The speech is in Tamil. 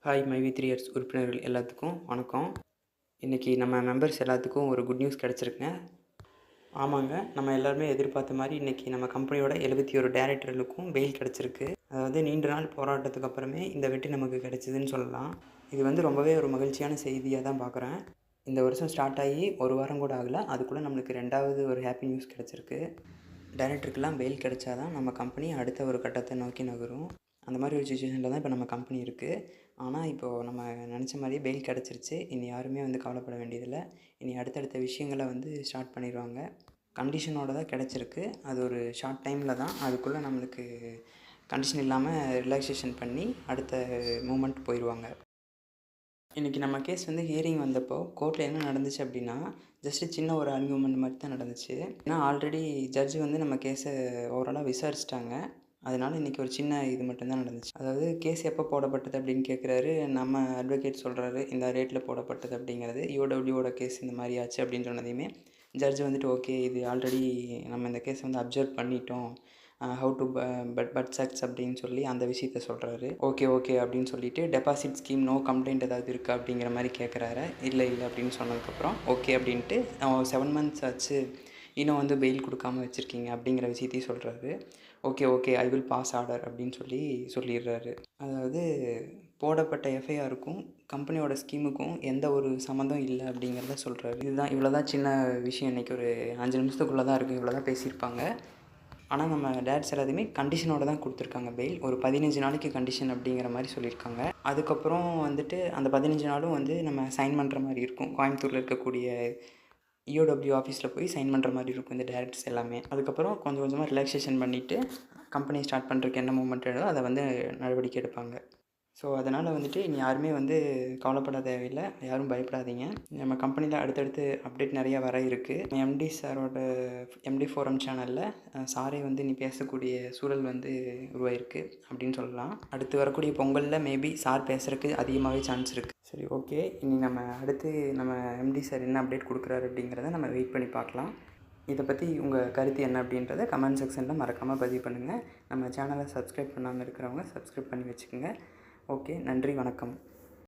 ஹாய் மைவி 3 இயர்ஸ் உறுப்பினர்கள் எல்லாத்துக்கும் வணக்கம். இன்றைக்கி நம்ம மெம்பர்ஸ் எல்லாத்துக்கும் ஒரு குட் நியூஸ் கிடச்சிருக்குங்க. ஆமாங்க, நம்ம எல்லாருமே எதிர்பார்த்த மாதிரி இன்றைக்கி நம்ம கம்பெனியோட 71 டைரக்டர்களுக்கும் பெயில் கிடச்சிருக்கு. அதாவது நீண்ட நாள் போராட்டத்துக்கு அப்புறமே இந்த வெற்றி நமக்கு கிடச்சிதுன்னு சொல்லலாம். இது வந்து ரொம்பவே ஒரு மகிழ்ச்சியான செய்தியாக தான் பார்க்குறேன். இந்த வருஷம் ஸ்டார்ட் ஆகி ஒரு வாரம் கூட ஆகலை, அதுக்குள்ளே நம்மளுக்கு 2வது ஒரு ஹாப்பி நியூஸ் கிடச்சிருக்கு. டைரக்டருக்கெல்லாம் பெயில் கிடச்சா தான் நம்ம கம்பெனி அடுத்த ஒரு கட்டத்தை நோக்கி நகரும். அந்த மாதிரி ஒரு சிச்சுவேஷனில் தான் இப்போ நம்ம கம்பெனி இருக்குது. ஆனால் இப்போது நம்ம நினச்ச மாதிரியே பெயில் கிடச்சிருச்சு. இனி யாருமே வந்து கவலைப்பட வேண்டியதில்லை. இனி அடுத்தடுத்த விஷயங்களை வந்து ஸ்டார்ட் பண்ணிடுவாங்க. கண்டிஷனோடு தான் கிடச்சிருக்கு. அது ஒரு ஷார்ட் டைமில் தான். அதுக்குள்ளே நம்மளுக்கு கண்டிஷன் இல்லாமல் ரிலாக்ஸேஷன் பண்ணி அடுத்த மூமெண்ட் போயிடுவாங்க. இன்றைக்கி நம்ம கேஸ் வந்து ஹியரிங் வந்தப்போ கோர்ட்டில் என்ன நடந்துச்சு அப்படின்னா, ஜஸ்ட்டு சின்ன ஒரு ஆர்கியூமெண்ட் மாதிரி தான் நடந்துச்சு. ஏன்னா ஆல்ரெடி ஜட்ஜு வந்து நம்ம கேஸை ஓவராலாக விசாரிச்சிட்டாங்க. அதனால இன்றைக்கி ஒரு சின்ன இது மட்டும்தான் நடந்துச்சு. அதாவது கேஸ் எப்போ போடப்பட்டது அப்படின்னு கேட்குறாரு. நம்ம அட்வொகேட் சொல்கிறாரு இந்த டேட்டில் போடப்பட்டது அப்படிங்கிறது. யூடபிள்யூவோட கேஸ் இந்த மாதிரி ஆச்சு அப்படின்னு சொன்னதையுமே ஜட்ஜ் வந்துட்டு ஓகே, இது ஆல்ரெடி நம்ம இந்த கேஸை வந்து அப்சர்வ் பண்ணிட்டோம், ஹவு டு பட் சக்ஸ் அப்படின்னு சொல்லி அந்த விஷயத்த சொல்கிறாரு. ஓகே அப்படின்னு சொல்லிட்டு டெபாசிட் ஸ்கீம் நோ கம்ப்ளைண்ட் ஏதாவது இருக்கா அப்படிங்கிற மாதிரி கேட்குறாரு. இல்லை அப்படின்னு சொன்னதுக்கப்புறம் ஓகே அப்படின்ட்டு 7 மந்த்ஸ் ஆச்சு, இன்னும் வந்து பெயில் கொடுக்காமல் வச்சுருக்கீங்க அப்படிங்கிற விஷயத்தையும் சொல்கிறாரு. Okay I will pass order அப்படின்னு சொல்லிடுறாரு. அதாவது போடப்பட்ட எஃப்ஐஆருக்கும் கம்பெனியோட ஸ்கீமுக்கும் எந்த ஒரு சம்மந்தம் இல்லை அப்படிங்கிறத சொல்கிறாரு. இவ்வளோ தான் சின்ன விஷயம். இன்றைக்கி ஒரு 5 நிமிஷத்துக்குள்ளே தான் இருக்குது, இவ்வளோ தான் பேசியிருப்பாங்க. ஆனால் நம்ம டேட்ஸ் எல்லாத்தையுமே கண்டிஷனோடு தான் கொடுத்துருக்காங்க பெயில். ஒரு 15 நாளைக்கு கண்டிஷன் அப்படிங்கிற மாதிரி சொல்லியிருக்காங்க. அதுக்கப்புறம் வந்துட்டு அந்த 15 நாளும் வந்து நம்ம சைன் பண்ணுற மாதிரி இருக்கும். கோயம்புத்தூரில் இருக்கக்கூடிய இஓடபிள்யூ ஆஃபீஸில் போய் சைன் பண்ணுற மாதிரி இருக்கும் இந்த டேரக்டர்ஸ் எல்லாமே. அதுக்கப்புறம் கொஞ்சம் கொஞ்சமாக ரிலாக்ஸேஷன் பண்ணிவிட்டு கம்பெனி ஸ்டார்ட் பண்ணுறதுக்கு என்ன மூவ்மெண்ட் எடுதோ அதை வந்து நடவடிக்கை எடுப்பாங்க. ஸோ அதனால் வந்துட்டு இனி யாருமே வந்து கவலைப்பட தேவையில்லை, யாரும் பயப்படாதீங்க. நம்ம கம்பெனியில் அடுத்தடுத்து அப்டேட் நிறையா வர இருக்குது. எம்டி சாரோட எம்டி ஃபோரம் சேனலில் சாரே வந்து இனி பேசக்கூடிய சூழல் வந்து உருவாயிருக்கு அப்படின்னு சொல்லலாம். அடுத்து வரக்கூடிய பொங்கலில் மேபி சார் பேசுகிறதுக்கு அதிகமாகவே சான்ஸ் இருக்குது. சரி, ஓகே. இனி நம்ம அடுத்து நம்ம எம்டி சார் என்ன அப்டேட் கொடுக்குறாரு அப்படிங்கிறத நம்ம வெயிட் பண்ணி பார்க்கலாம். இதை பற்றி உங்கள் கருத்து என்ன அப்படின்றத கமெண்ட் செக்ஷனில் மறக்காமல் பதிவு பண்ணுங்கள். நம்ம சேனலை சப்ஸ்கிரைப் பண்ணாமல் இருக்கிறவங்க சப்ஸ்கிரைப் பண்ணி வச்சுக்கோங்க. ஓகே, நன்றி, வணக்கம்.